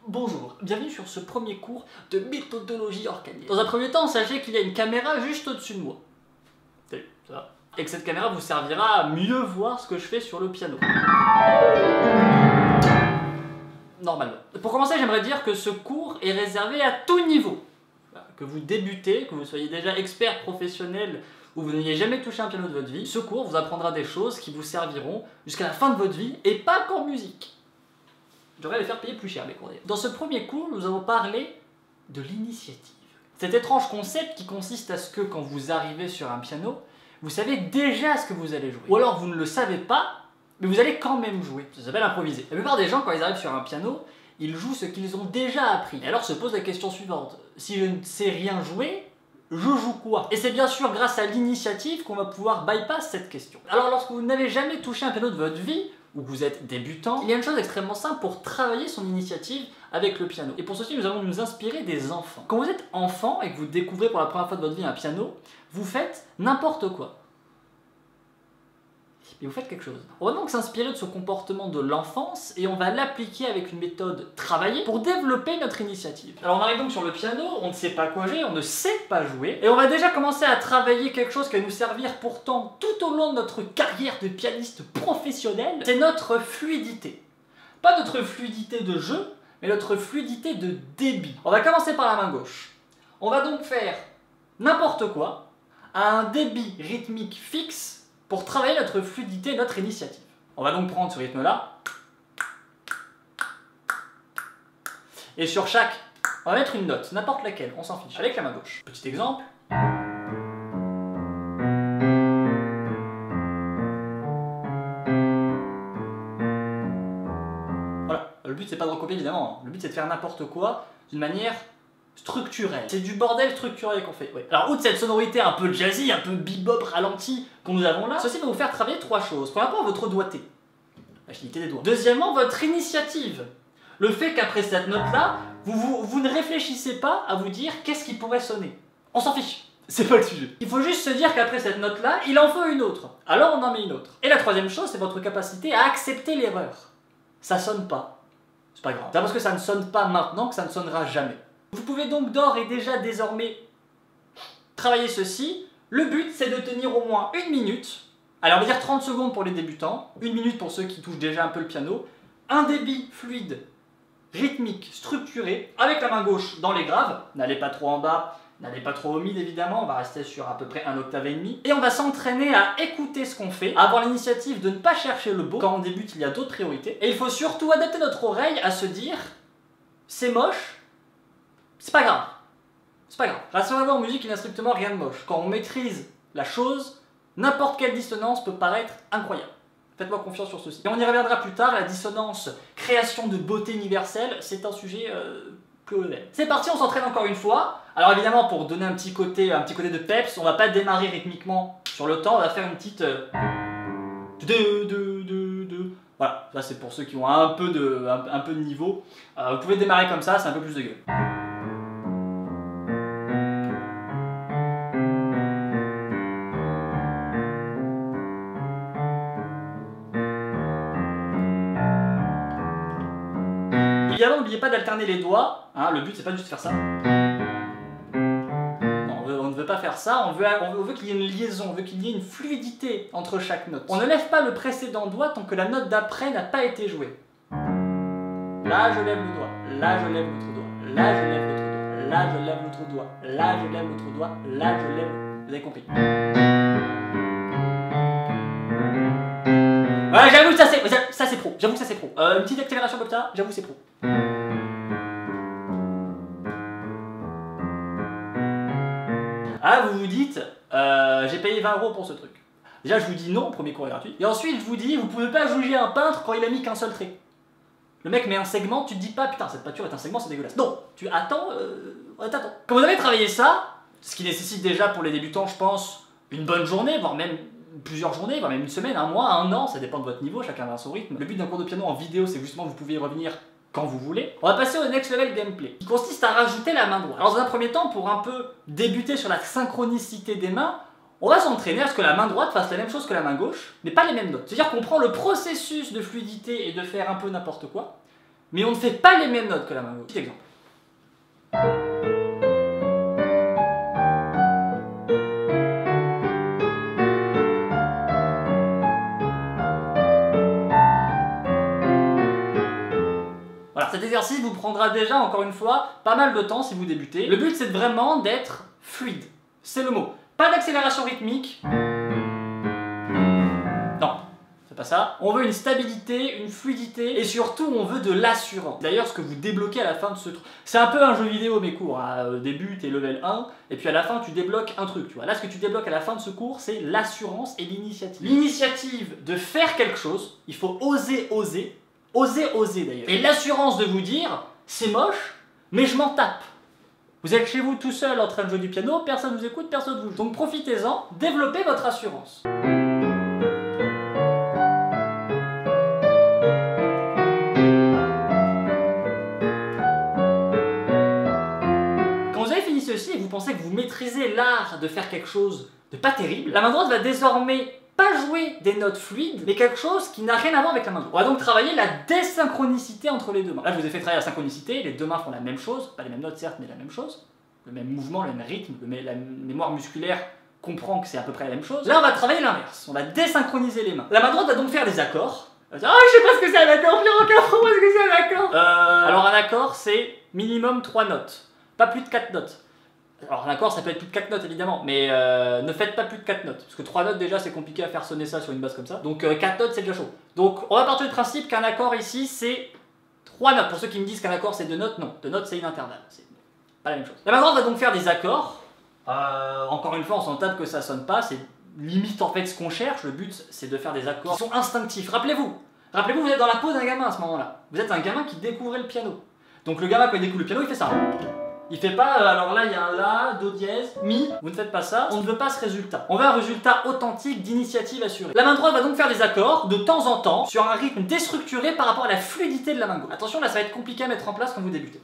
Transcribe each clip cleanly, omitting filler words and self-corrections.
Bonjour, bienvenue sur ce premier cours de méthodologie organique. Dans un premier temps, sachez qu'il y a une caméra juste au-dessus de moi. Salut, ça va? Et que cette caméra vous servira à mieux voir ce que je fais sur le piano. Normalement. Pour commencer, j'aimerais dire que ce cours est réservé à tout niveau. Que vous débutez, que vous soyez déjà expert professionnel ou vous n'ayez jamais touché un piano de votre vie, ce cours vous apprendra des choses qui vous serviront jusqu'à la fin de votre vie et pas qu'en musique. J'aurais les faire payer plus cher, mes cours. Dans ce premier cours, nous avons parlé de l'initiative. Cet étrange concept qui consiste à ce que, quand vous arrivez sur un piano, vous savez déjà ce que vous allez jouer. Ou alors vous ne le savez pas, mais vous allez quand même jouer. Ça s'appelle improviser. La plupart des gens, quand ils arrivent sur un piano, ils jouent ce qu'ils ont déjà appris. Et alors se pose la question suivante. Si je ne sais rien jouer, je joue quoi? Et c'est bien sûr grâce à l'initiative qu'on va pouvoir bypass cette question. Alors lorsque vous n'avez jamais touché un piano de votre vie, ou que vous êtes débutant, il y a une chose extrêmement simple pour travailler son initiative avec le piano. Et pour ceci, nous allons nous inspirer des enfants. Quand vous êtes enfant et que vous découvrez pour la première fois de votre vie un piano, vous faites n'importe quoi. Et vous faites quelque chose. On va donc s'inspirer de ce comportement de l'enfance et on va l'appliquer avec une méthode travaillée pour développer notre initiative. Alors on arrive donc sur le piano, on ne sait pas quoi jouer, on ne sait pas jouer, et on va déjà commencer à travailler quelque chose qui va nous servir pourtant tout au long de notre carrière de pianiste professionnel, c'est notre fluidité. Pas notre fluidité de jeu, mais notre fluidité de débit. On va commencer par la main gauche. On va donc faire n'importe quoi à un débit rythmique fixe pour travailler notre fluidité, notre initiative. On va donc prendre ce rythme-là. Et sur chaque, on va mettre une note, n'importe laquelle, on s'en fiche, avec la main gauche. Petit exemple. Voilà, le but c'est pas de recopier évidemment, le but c'est de faire n'importe quoi d'une manière structurel. C'est du bordel structurel qu'on fait. Ouais. Alors, outre cette sonorité un peu jazzy, un peu bebop ralenti que nous avons là, ceci va vous faire travailler trois choses. Premièrement, votre doigté. L'agilité des doigts. Deuxièmement, votre initiative. Le fait qu'après cette note-là, vous ne réfléchissez pas à vous dire qu'est-ce qui pourrait sonner. On s'en fiche. C'est pas le sujet. Il faut juste se dire qu'après cette note-là, il en faut une autre. Alors on en met une autre. Et la troisième chose, c'est votre capacité à accepter l'erreur. Ça sonne pas. C'est pas grave. C'est parce que ça ne sonne pas maintenant que ça ne sonnera jamais. Vous pouvez donc d'ores et déjà désormais travailler ceci. Le but, c'est de tenir au moins 1 minute. Alors, on va dire 30 secondes pour les débutants, 1 minute pour ceux qui touchent déjà un peu le piano. Un débit fluide, rythmique, structuré, avec la main gauche dans les graves. N'allez pas trop en bas, n'allez pas trop au mid évidemment. On va rester sur à peu près 1 octave et demi. Et on va s'entraîner à écouter ce qu'on fait, à avoir l'initiative de ne pas chercher le beau. Quand on débute, il y a d'autres priorités. Et il faut surtout adapter notre oreille à se dire « c'est moche ». C'est pas grave. C'est pas grave. Rassurez-vous, en musique, il n'y a strictement rien de moche. Quand on maîtrise la chose, n'importe quelle dissonance peut paraître incroyable. Faites-moi confiance sur ceci. Et on y reviendra plus tard, la dissonance, création de beauté universelle, c'est un sujet plus haut level. C'est parti, on s'entraîne encore une fois. Alors évidemment, pour donner un petit côté de peps, on va pas démarrer rythmiquement sur le temps, on va faire une petite... Voilà, ça c'est pour ceux qui ont un peu de niveau. Vous pouvez démarrer comme ça, c'est un peu plus de gueule. Évidemment, n'oubliez pas d'alterner les doigts, hein, le but c'est pas juste de faire ça. Non, on ne veut pas faire ça, on veut qu'il y ait une liaison, on veut qu'il y ait une fluidité entre chaque note. On ne lève pas le précédent doigt tant que la note d'après n'a pas été jouée. Là je lève le doigt, là je lève l'autre doigt, là je lève l'autre doigt, là je lève l'autre doigt, là je lève l'autre doigt, là je lève... Vous avez compris. Ouais, j'avoue que ça c'est pro, j'avoue que ça c'est pro. Une petite accélération comme ça, j'avoue c'est pro. Ah, vous vous dites, j'ai payé 20 € pour ce truc. Déjà, je vous dis non, premier cours est gratuit. Et ensuite, je vous dis, vous pouvez pas juger un peintre quand il a mis qu'un seul trait. Le mec met un segment, tu te dis pas, putain, cette peinture est un segment, c'est dégueulasse. Non, tu attends, t'attends. Quand vous avez travaillé ça, ce qui nécessite déjà pour les débutants, je pense, une bonne journée, voire même plusieurs journées, voire même une semaine, un mois, un an, ça dépend de votre niveau, chacun a son rythme. Le but d'un cours de piano en vidéo, c'est justement que vous pouvez y revenir quand vous voulez. On va passer au next level gameplay, qui consiste à rajouter la main droite. Alors dans un premier temps, pour un peu débuter sur la synchronicité des mains, on va s'entraîner à ce que la main droite fasse la même chose que la main gauche, mais pas les mêmes notes. C'est-à-dire qu'on prend le processus de fluidité et de faire un peu n'importe quoi, mais on ne fait pas les mêmes notes que la main gauche. Petit exemple. Voilà, cet exercice vous prendra déjà, encore une fois, pas mal de temps si vous débutez. Le but, c'est vraiment d'être fluide. C'est le mot. Pas d'accélération rythmique. Non, c'est pas ça. On veut une stabilité, une fluidité, et surtout, on veut de l'assurance. D'ailleurs, ce que vous débloquez à la fin de ce truc. C'est un peu un jeu vidéo, mes cours. Hein. Au début, t'es level 1, et puis à la fin, tu débloques un truc. Tu vois. Là, ce que tu débloques à la fin de ce cours, c'est l'assurance et l'initiative. L'initiative de faire quelque chose, il faut oser, oser. Oser d'ailleurs. Et l'assurance de vous dire, c'est moche, mais je m'en tape. Vous êtes chez vous tout seul en train de jouer du piano, personne ne vous écoute, personne ne vous joue. Donc profitez-en, développez votre assurance. Quand vous avez fini ceci et que vous pensez que vous maîtrisez l'art de faire quelque chose de pas terrible, la main droite va désormais pas jouer des notes fluides, mais quelque chose qui n'a rien à voir avec la main gauche. On va donc travailler la désynchronicité entre les deux mains. Là, je vous ai fait travailler la synchronicité, les deux mains font la même chose, pas les mêmes notes certes, mais la même chose. Le même mouvement, le même rythme, la mémoire musculaire comprend que c'est à peu près la même chose. Là, on va travailler l'inverse, on va désynchroniser les mains. La main droite va donc faire des accords. Elle va dire, oh, je sais pas ce que c'est un accord, Pierre, comprends-moi ce que c'est un accord. Alors un accord, c'est minimum 3 notes, pas plus de 4 notes. Alors un accord ça peut être plus de 4 notes évidemment, mais ne faites pas plus de 4 notes, parce que 3 notes déjà c'est compliqué à faire sonner ça sur une basse comme ça, donc 4 notes c'est déjà chaud. Donc on va partir du principe qu'un accord ici c'est 3 notes, pour ceux qui me disent qu'un accord c'est 2 notes, non, 2 notes c'est une intervalle, c'est pas la même chose. La main droite va donc faire des accords, encore une fois on s'en tape que ça sonne pas, c'est limite en fait ce qu'on cherche, le but c'est de faire des accords qui sont instinctifs, rappelez-vous, vous êtes dans la peau d'un gamin à ce moment-là, vous êtes un gamin qui découvrait le piano, donc le gamin quand il découvre le piano il fait ça. Il fait pas, alors là il y a un La, Do dièse, Mi, vous ne faites pas ça, on ne veut pas ce résultat. On veut un résultat authentique d'initiative assurée. La main droite va donc faire des accords de temps en temps sur un rythme déstructuré par rapport à la fluidité de la main gauche. Attention là ça va être compliqué à mettre en place quand vous débutez.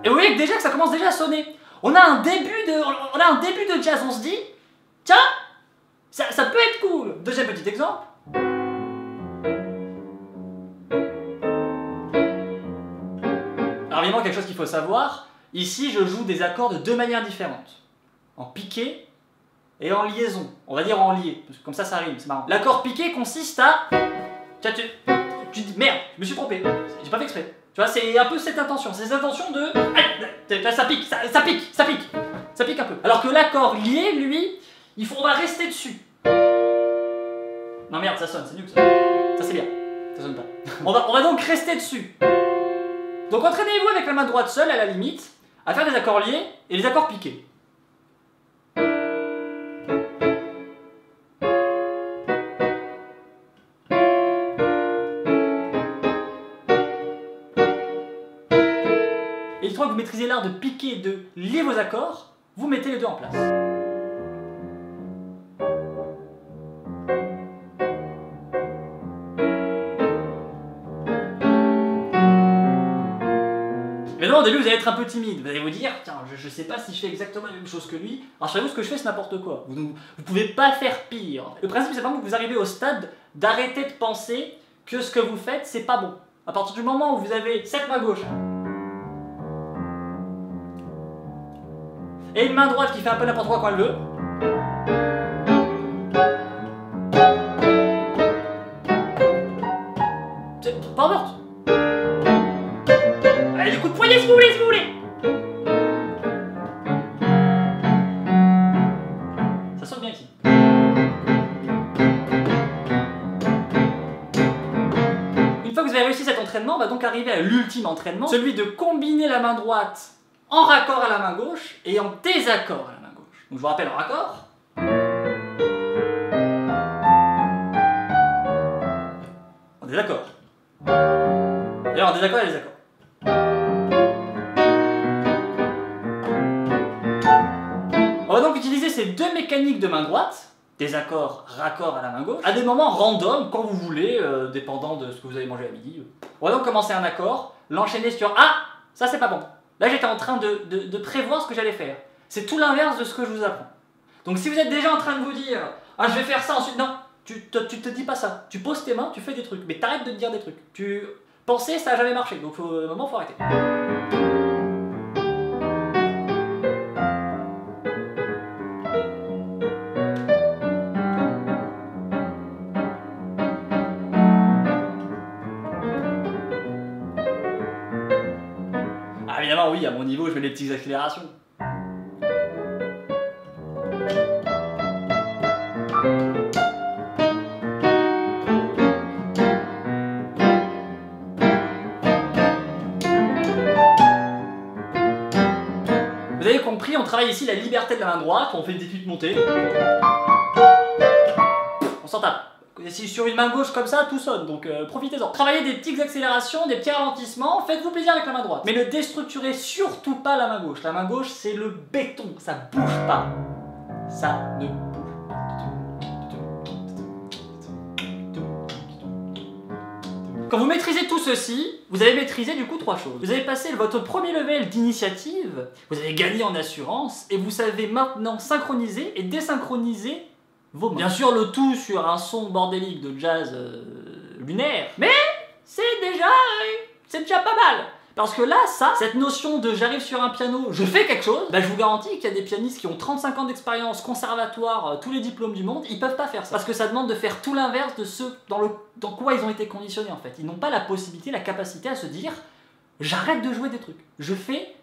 Et vous voyez que déjà que ça commence déjà à sonner. On a un début de jazz, on se dit, tiens, ça peut être cool. Deuxième petit exemple. Alors évidemment, quelque chose qu'il faut savoir, ici je joue des accords de deux manières différentes. En piqué et en liaison. On va dire en lié, parce que comme ça rime, c'est marrant. L'accord piqué consiste à... Tiens, tu dis, merde, je me suis trompé, j'ai pas fait exprès. Tu vois, c'est un peu cette intention, c'est cette intention de... Là, ça pique, ça pique un peu. Alors que l'accord lié, lui, on va rester dessus. Non merde, ça sonne, c'est mieux que ça. Ça c'est bien, ça sonne pas. On va donc rester dessus. Donc entraînez-vous avec la main droite seule, à la limite, à faire des accords liés et les accords piqués. Et une fois que vous maîtrisez l'art de piquer et de lier vos accords, vous mettez les deux en place. Maintenant au début vous allez être un peu timide, vous allez vous dire, tiens, je sais pas si je fais exactement la même chose que lui, alors savez-vous ce que je fais c'est n'importe quoi, vous pouvez pas faire pire. Le principe c'est vraiment que vous arrivez au stade d'arrêter de penser que ce que vous faites c'est pas bon. À partir du moment où vous avez cette main gauche, et une main droite qui fait un peu n'importe quoi quand elle veut. Pas importe. Allez, des coups de poignet si vous voulez, Ça sonne bien ici. Une fois que vous avez réussi cet entraînement, on va donc arriver à l'ultime entraînement, celui de combiner la main droite en raccord à la main gauche et en désaccord à la main gauche. Donc je vous rappelle en raccord. En désaccord. D'ailleurs en désaccord et désaccord. On va donc utiliser ces deux mécaniques de main droite, désaccord, raccord à la main gauche, à des moments random, quand vous voulez, dépendant de ce que vous avez mangé à midi. On va donc commencer un accord, l'enchaîner sur A, Ça, c'est pas bon. Là, j'étais en train de prévoir ce que j'allais faire. C'est tout l'inverse de ce que je vous apprends. Donc, si vous êtes déjà en train de vous dire « Ah, je vais faire ça ensuite », non, tu te dis pas ça. Tu poses tes mains, tu fais des trucs, mais t'arrêtes de te dire des trucs. Penser, ça a jamais marché, donc à un moment, faut arrêter. Ah, évidemment, oui, à mon niveau, je mets des petites accélérations. Vous avez compris, on travaille ici la liberté de la main droite, on fait des petites montées. On s'en tape. Si sur une main gauche comme ça, tout sonne, donc profitez-en. Travaillez des petites accélérations, des petits ralentissements, faites-vous plaisir avec la main droite. Mais ne déstructurez surtout pas la main gauche. La main gauche, c'est le béton, ça bouge pas. Ça ne bouge pas. Quand vous maîtrisez tout ceci, vous avez maîtrisé du coup 3 choses. Vous avez passé votre premier level d'initiative, vous avez gagné en assurance, et vous savez maintenant synchroniser et désynchroniser vos mains. Bien sûr, le tout sur un son bordélique de jazz lunaire, mais c'est déjà pas mal. Parce que là, cette notion de j'arrive sur un piano, je fais quelque chose, bah je vous garantis qu'il y a des pianistes qui ont 35 ans d'expérience, conservatoire, tous les diplômes du monde, ils peuvent pas faire ça. Parce que ça demande de faire tout l'inverse de ce dans quoi ils ont été conditionnés en fait. Ils n'ont pas la possibilité, la capacité à se dire j'arrête de jouer des trucs, je fais,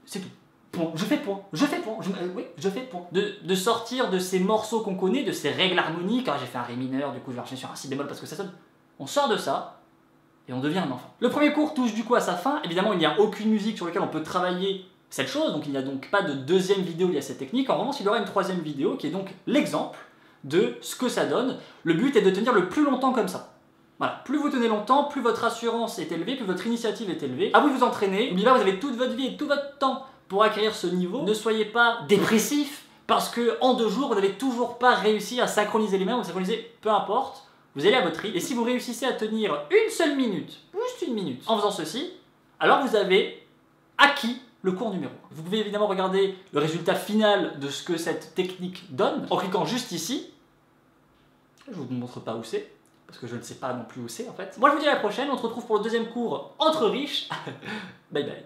c'est tout. Point. Je fais point, je fais point, oui, je fais point. De sortir de ces morceaux qu'on connaît, de ces règles harmoniques, j'ai fait un ré mineur, du coup je vais enchaîner sur un si bémol parce que ça sonne. On sort de ça, et on devient un enfant. Le premier cours touche du coup à sa fin. Évidemment, il n'y a aucune musique sur laquelle on peut travailler cette chose, donc il n'y a donc pas de deuxième vidéo liée à cette technique. En revanche, il y aura une troisième vidéo qui est donc l'exemple de ce que ça donne. Le but est de tenir le plus longtemps comme ça. Voilà, plus vous tenez longtemps, plus votre assurance est élevée, plus votre initiative est élevée. À vous de vous entraîner. N'oubliez pas, vous avez toute votre vie et tout votre temps pour acquérir ce niveau. Ne soyez pas dépressif parce que en 2 jours, vous n'avez toujours pas réussi à synchroniser les mains ou synchroniser, peu importe. Vous allez à votre rythme, et si vous réussissez à tenir une seule minute, juste une minute, en faisant ceci, alors vous avez acquis le cours numéro 1. Vous pouvez évidemment regarder le résultat final de ce que cette technique donne, en cliquant juste ici. Je ne vous montre pas où c'est, parce que je ne sais pas non plus où c'est en fait. Moi je vous dis à la prochaine, on se retrouve pour le deuxième cours entre riches. Bye bye.